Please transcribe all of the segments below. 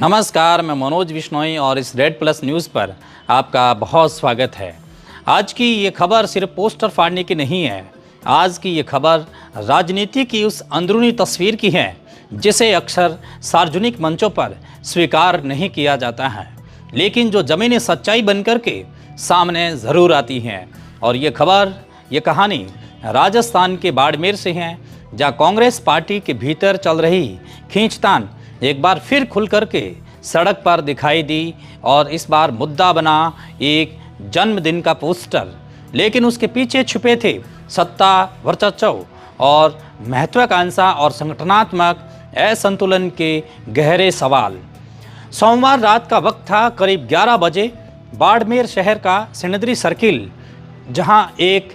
नमस्कार, मैं मनोज विश्नोई और इस रेड प्लस न्यूज़ पर आपका बहुत स्वागत है। आज की ये खबर सिर्फ पोस्टर फाड़ने की नहीं है। आज की ये खबर राजनीति की उस अंदरूनी तस्वीर की है जिसे अक्सर सार्वजनिक मंचों पर स्वीकार नहीं किया जाता है, लेकिन जो ज़मीनी सच्चाई बनकर के सामने ज़रूर आती है। और ये खबर, ये कहानी राजस्थान के बाड़मेर से है, जहाँ कांग्रेस पार्टी के भीतर चल रही खींचतान एक बार फिर खुल करके सड़क पर दिखाई दी। और इस बार मुद्दा बना एक जन्मदिन का पोस्टर, लेकिन उसके पीछे छुपे थे सत्ता, वर्चस्व और महत्वाकांक्षा और संगठनात्मक असंतुलन के गहरे सवाल। सोमवार रात का वक्त था, करीब 11 बजे। बाड़मेर शहर का सिणधरी सर्किल, जहां एक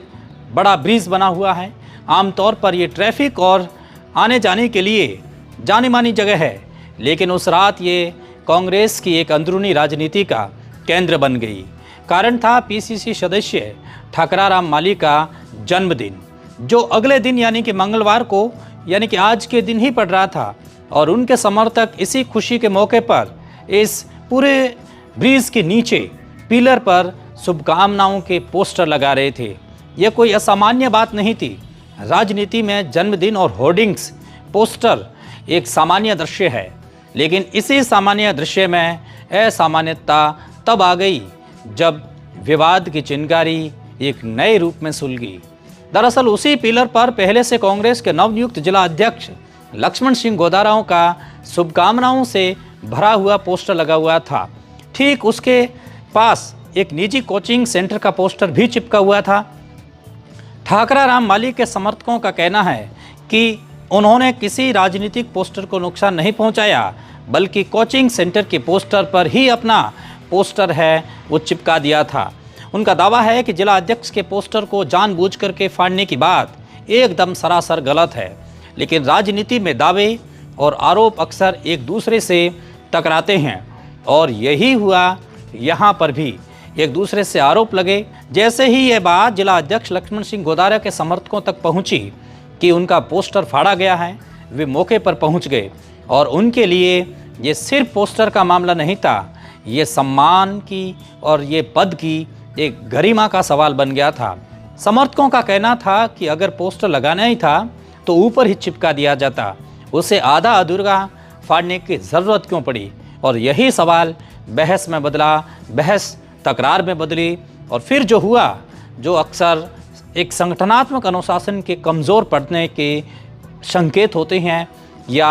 बड़ा ब्रिज बना हुआ है, आमतौर पर ये ट्रैफिक और आने जाने के लिए जानी मानी जगह है, लेकिन उस रात ये कांग्रेस की एक अंदरूनी राजनीति का केंद्र बन गई। कारण था पीसीसी सदस्य ठाकराराम माली का जन्मदिन, जो अगले दिन यानी कि मंगलवार को, यानी कि आज के दिन ही पड़ रहा था। और उनके समर्थक इसी खुशी के मौके पर इस पूरे ब्रिज के नीचे पिलर पर शुभकामनाओं के पोस्टर लगा रहे थे। यह कोई असामान्य बात नहीं थी। राजनीति में जन्मदिन और होर्डिंग्स, पोस्टर एक सामान्य दृश्य है, लेकिन इसी सामान्य दृश्य में असामान्यता तब आ गई जब विवाद की चिंगारी एक नए रूप में सुलगी। दरअसल उसी पिलर पर पहले से कांग्रेस के नवनियुक्त जिला अध्यक्ष लक्ष्मण सिंह गोदाराओं का शुभकामनाओं से भरा हुआ पोस्टर लगा हुआ था। ठीक उसके पास एक निजी कोचिंग सेंटर का पोस्टर भी चिपका हुआ था। ठाकराराम माली के समर्थकों का कहना है कि उन्होंने किसी राजनीतिक पोस्टर को नुकसान नहीं पहुंचाया, बल्कि कोचिंग सेंटर के पोस्टर पर ही अपना पोस्टर है वो चिपका दिया था। उनका दावा है कि जिला अध्यक्ष के पोस्टर को जानबूझ करके फाड़ने की बात एकदम सरासर गलत है, लेकिन राजनीति में दावे और आरोप अक्सर एक दूसरे से टकराते हैं, और यही हुआ यहाँ पर भी। एक दूसरे से आरोप लगे। जैसे ही ये बात जिला अध्यक्ष लक्ष्मण सिंह गोदारा के समर्थकों तक पहुँची कि उनका पोस्टर फाड़ा गया है, वे मौके पर पहुंच गए। और उनके लिए ये सिर्फ पोस्टर का मामला नहीं था, ये सम्मान की और ये पद की एक गरिमा का सवाल बन गया था। समर्थकों का कहना था कि अगर पोस्टर लगाना ही था तो ऊपर ही चिपका दिया जाता, उसे आधा अधूरा फाड़ने की ज़रूरत क्यों पड़ी। और यही सवाल बहस में बदला, बहस तकरार में बदली, और फिर जो हुआ, जो अक्सर एक संगठनात्मक अनुशासन के कमज़ोर पड़ने के संकेत होते हैं या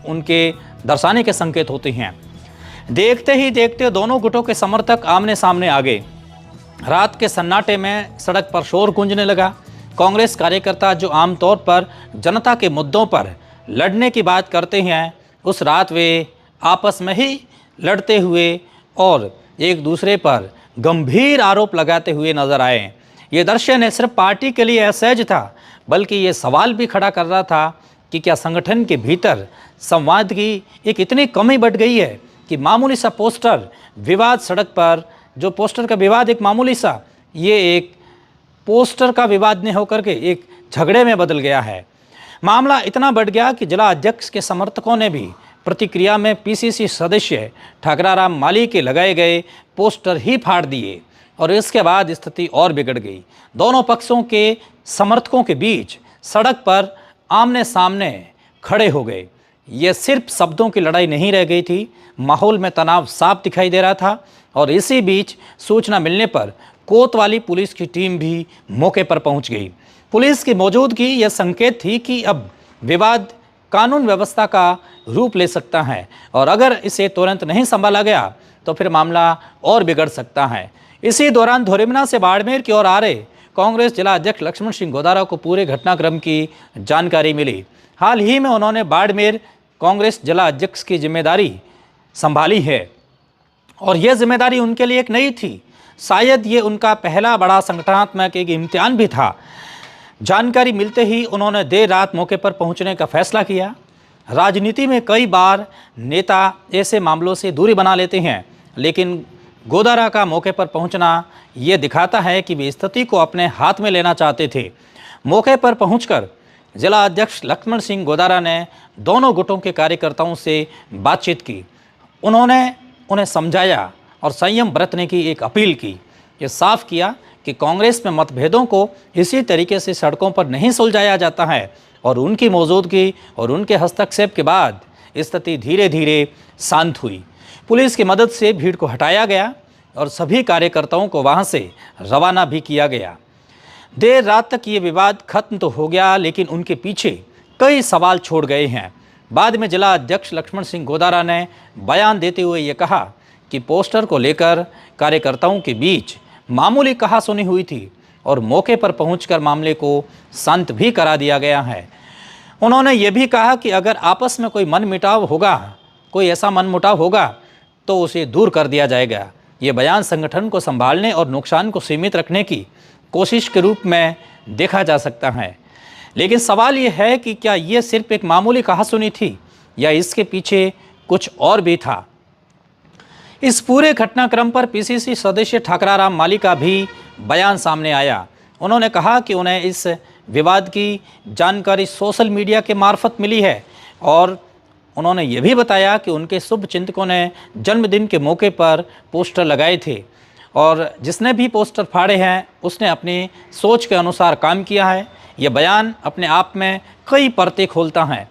उनके दर्शाने के संकेत होते हैं। देखते ही देखते दोनों गुटों के समर्थक आमने सामने आ गए। रात के सन्नाटे में सड़क पर शोर गूंजने लगा। कांग्रेस कार्यकर्ता, जो आमतौर पर जनता के मुद्दों पर लड़ने की बात करते हैं, उस रात वे आपस में ही लड़ते हुए और एक दूसरे पर गंभीर आरोप लगाते हुए नजर आए। ये दृश्य न सिर्फ पार्टी के लिए असहज था, बल्कि ये सवाल भी खड़ा कर रहा था कि क्या संगठन के भीतर संवाद की एक इतनी कमी बढ़ गई है कि मामूली सा पोस्टर विवाद, सड़क पर जो पोस्टर का विवाद एक मामूली सा, ये एक पोस्टर का विवाद ने होकर के एक झगड़े में बदल गया है। मामला इतना बढ़ गया कि जिला अध्यक्ष के समर्थकों ने भी प्रतिक्रिया में पीसीसी सदस्य ठाकराराम माली के लगाए गए पोस्टर ही फाड़ दिए, और इसके बाद स्थिति और बिगड़ गई। दोनों पक्षों के समर्थकों के बीच सड़क पर आमने सामने खड़े हो गए। ये सिर्फ शब्दों की लड़ाई नहीं रह गई थी, माहौल में तनाव साफ दिखाई दे रहा था। और इसी बीच सूचना मिलने पर कोतवाली पुलिस की टीम भी मौके पर पहुंच गई। पुलिस की मौजूदगी यह संकेत थी कि अब विवाद कानून व्यवस्था का रूप ले सकता है, और अगर इसे तुरंत नहीं संभाला गया तो फिर मामला और बिगड़ सकता है। इसी दौरान धोरेमना से बाड़मेर की ओर आ रहे कांग्रेस जिला अध्यक्ष लक्ष्मण सिंह गोदारा को पूरे घटनाक्रम की जानकारी मिली। हाल ही में उन्होंने बाड़मेर कांग्रेस जिला अध्यक्ष की जिम्मेदारी संभाली है, और यह जिम्मेदारी उनके लिए एक नई थी। शायद ये उनका पहला बड़ा संगठनात्मक एक इम्तिहान भी था। जानकारी मिलते ही उन्होंने देर रात मौके पर पहुंचने का फैसला किया। राजनीति में कई बार नेता ऐसे मामलों से दूरी बना लेते हैं, लेकिन गोदारा का मौके पर पहुंचना ये दिखाता है कि वे स्थिति को अपने हाथ में लेना चाहते थे। मौके पर पहुंचकर जिला अध्यक्ष लक्ष्मण सिंह गोदारा ने दोनों गुटों के कार्यकर्ताओं से बातचीत की। उन्होंने उन्हें समझाया और संयम बरतने की एक अपील की। ये साफ किया कि कांग्रेस में मतभेदों को इसी तरीके से सड़कों पर नहीं सुलझाया जाता है और उनकी मौजूदगी और उनके हस्तक्षेप के बाद स्थिति धीरे धीरे शांत हुई। पुलिस की मदद से भीड़ को हटाया गया और सभी कार्यकर्ताओं को वहां से रवाना भी किया गया। देर रात तक ये विवाद खत्म तो हो गया, लेकिन उनके पीछे कई सवाल छोड़ गए हैं। बाद में जिला अध्यक्ष लक्ष्मण सिंह गोदारा ने बयान देते हुए ये कहा कि पोस्टर को लेकर कार्यकर्ताओं के बीच मामूली कहासुनी हुई थी और मौके पर पहुंचकर मामले को शांत भी करा दिया गया है। उन्होंने ये भी कहा कि अगर आपस में कोई मनमुटाव होगा, कोई ऐसा मनमुटाव होगा तो उसे दूर कर दिया जाएगा। ये बयान संगठन को संभालने और नुकसान को सीमित रखने की कोशिश के रूप में देखा जा सकता है। लेकिन सवाल ये है कि क्या ये सिर्फ एक मामूली कहासुनी थी या इसके पीछे कुछ और भी था। इस पूरे घटनाक्रम पर पीसीसी सदस्य ठाकराराम माली का भी बयान सामने आया। उन्होंने कहा कि उन्हें इस विवाद की जानकारी सोशल मीडिया के मार्फत मिली है और उन्होंने ये भी बताया कि उनके शुभ चिंतकों ने जन्मदिन के मौके पर पोस्टर लगाए थे और जिसने भी पोस्टर फाड़े हैं उसने अपनी सोच के अनुसार काम किया है। यह बयान अपने आप में कई परतें खोलता है।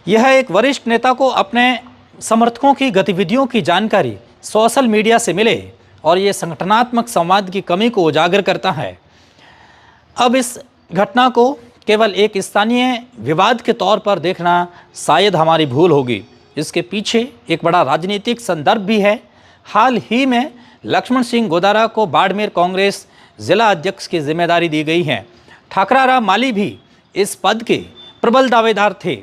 यह एक वरिष्ठ नेता को अपने समर्थकों की गतिविधियों की जानकारी सोशल मीडिया से मिले और ये संगठनात्मक संवाद की कमी को उजागर करता है। अब इस घटना को केवल एक स्थानीय विवाद के तौर पर देखना शायद हमारी भूल होगी। इसके पीछे एक बड़ा राजनीतिक संदर्भ भी है। हाल ही में लक्ष्मण सिंह गोदारा को बाड़मेर कांग्रेस जिला अध्यक्ष की जिम्मेदारी दी गई है। ठाकराराम माली भी इस पद के प्रबल दावेदार थे,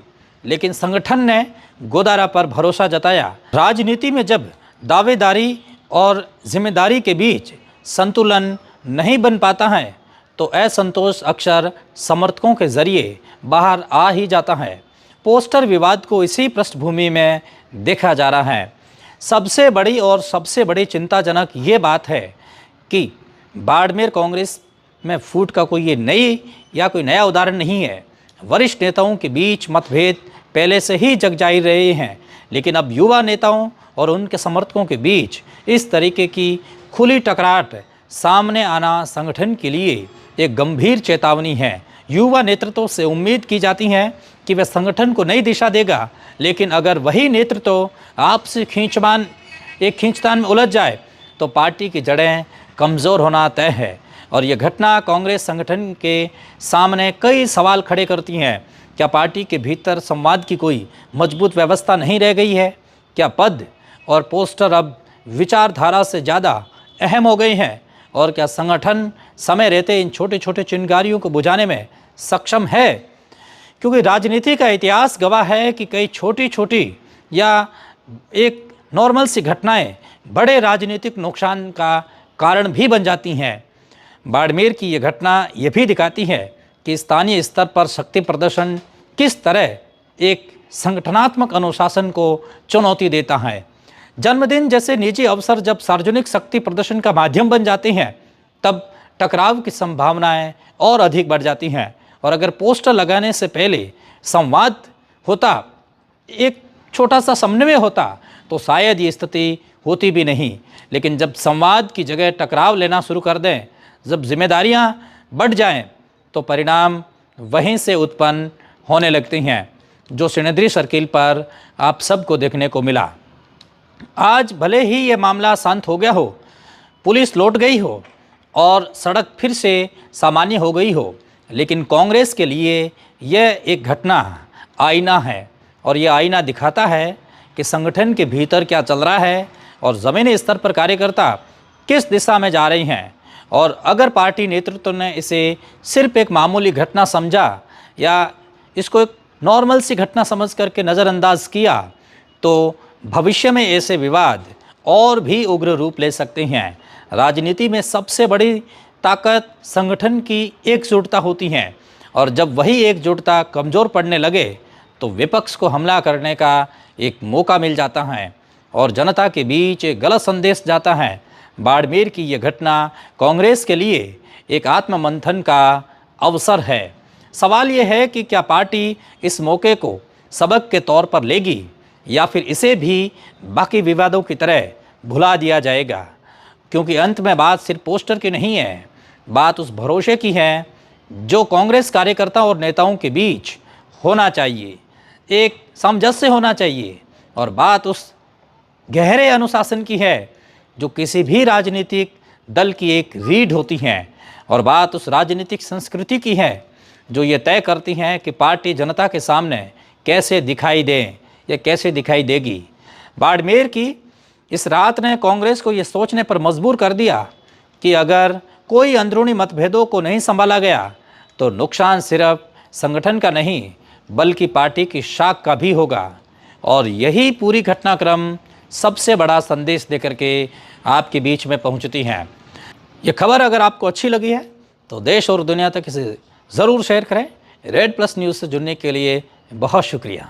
लेकिन संगठन ने गोदारा पर भरोसा जताया। राजनीति में जब दावेदारी और जिम्मेदारी के बीच संतुलन नहीं बन पाता है तो असंतोष अक्सर समर्थकों के जरिए बाहर आ ही जाता है। पोस्टर विवाद को इसी पृष्ठभूमि में देखा जा रहा है। सबसे बड़ी और सबसे बड़ी चिंताजनक ये बात है कि बाड़मेर कांग्रेस में फूट का कोई ये नया उदाहरण नहीं है। वरिष्ठ नेताओं के बीच मतभेद पहले से ही जग जाहिर रहे हैं, लेकिन अब युवा नेताओं और उनके समर्थकों के बीच इस तरीके की खुली टकराट सामने आना संगठन के लिए एक गंभीर चेतावनी है। युवा नेतृत्व से उम्मीद की जाती है कि वह संगठन को नई दिशा देगा, लेकिन अगर वही नेतृत्व आपसी खींचतान में उलझ जाए तो पार्टी की जड़ें कमज़ोर होना तय है। और यह घटना कांग्रेस संगठन के सामने कई सवाल खड़े करती हैं। क्या पार्टी के भीतर संवाद की कोई मजबूत व्यवस्था नहीं रह गई है? क्या पद और पोस्टर अब विचारधारा से ज़्यादा अहम हो गए हैं? और क्या संगठन समय रहते इन छोटे छोटे चिंगारियों को बुझाने में सक्षम है? क्योंकि राजनीति का इतिहास गवाह है कि कई छोटी छोटी या एक नॉर्मल सी घटनाएं बड़े राजनीतिक नुकसान का कारण भी बन जाती हैं। बाड़मेर की ये घटना ये भी दिखाती है कि स्थानीय स्तर पर शक्ति प्रदर्शन किस तरह एक संगठनात्मक अनुशासन को चुनौती देता है। जन्मदिन जैसे निजी अवसर जब सार्वजनिक शक्ति प्रदर्शन का माध्यम बन जाते हैं तब टकराव की संभावनाएं और अधिक बढ़ जाती हैं। और अगर पोस्टर लगाने से पहले संवाद होता, एक छोटा सा समन्वय होता, तो शायद ये स्थिति होती भी नहीं। लेकिन जब संवाद की जगह टकराव लेना शुरू कर दें, जब जिम्मेदारियां बढ़ जाएं, तो परिणाम वहीं से उत्पन्न होने लगते हैं, जो सिनेद्री सर्किल पर आप सबको देखने को मिला। आज भले ही ये मामला शांत हो गया हो, पुलिस लौट गई हो और सड़क फिर से सामान्य हो गई हो, लेकिन कांग्रेस के लिए यह एक घटना आईना है। और यह आईना दिखाता है कि संगठन के भीतर क्या चल रहा है और ज़मीनी स्तर पर कार्यकर्ता किस दिशा में जा रहे हैं। और अगर पार्टी नेतृत्व ने इसे सिर्फ एक मामूली घटना समझा या इसको एक नॉर्मल सी घटना समझ करके नज़रअंदाज किया, तो भविष्य में ऐसे विवाद और भी उग्र रूप ले सकते हैं। राजनीति में सबसे बड़ी ताकत संगठन की एकजुटता होती है, और जब वही एकजुटता कमज़ोर पड़ने लगे तो विपक्ष को हमला करने का एक मौका मिल जाता है और जनता के बीच एक गलत संदेश जाता है। बाड़मेर की यह घटना कांग्रेस के लिए एक आत्ममंथन का अवसर है। सवाल यह है कि क्या पार्टी इस मौके को सबक के तौर पर लेगी या फिर इसे भी बाकी विवादों की तरह भुला दिया जाएगा? क्योंकि अंत में बात सिर्फ पोस्टर की नहीं है, बात उस भरोसे की है जो कांग्रेस कार्यकर्ताओं और नेताओं के बीच होना चाहिए, एक सामंजस्य होना चाहिए। और बात उस गहरे अनुशासन की है जो किसी भी राजनीतिक दल की एक रीढ़ होती है। और बात उस राजनीतिक संस्कृति की है जो ये तय करती हैं कि पार्टी जनता के सामने कैसे दिखाई दे या कैसे दिखाई देगी। बाड़मेर की इस रात ने कांग्रेस को ये सोचने पर मजबूर कर दिया कि अगर कोई अंदरूनी मतभेदों को नहीं संभाला गया तो नुकसान सिर्फ संगठन का नहीं बल्कि पार्टी की शाख का भी होगा। और यही पूरी घटनाक्रम सबसे बड़ा संदेश देकर के आपके बीच में पहुंचती है। ये खबर अगर आपको अच्छी लगी है तो देश और दुनिया तक इसे ज़रूर शेयर करें। रेड प्लस न्यूज़ से जुड़ने के लिए बहुत शुक्रिया।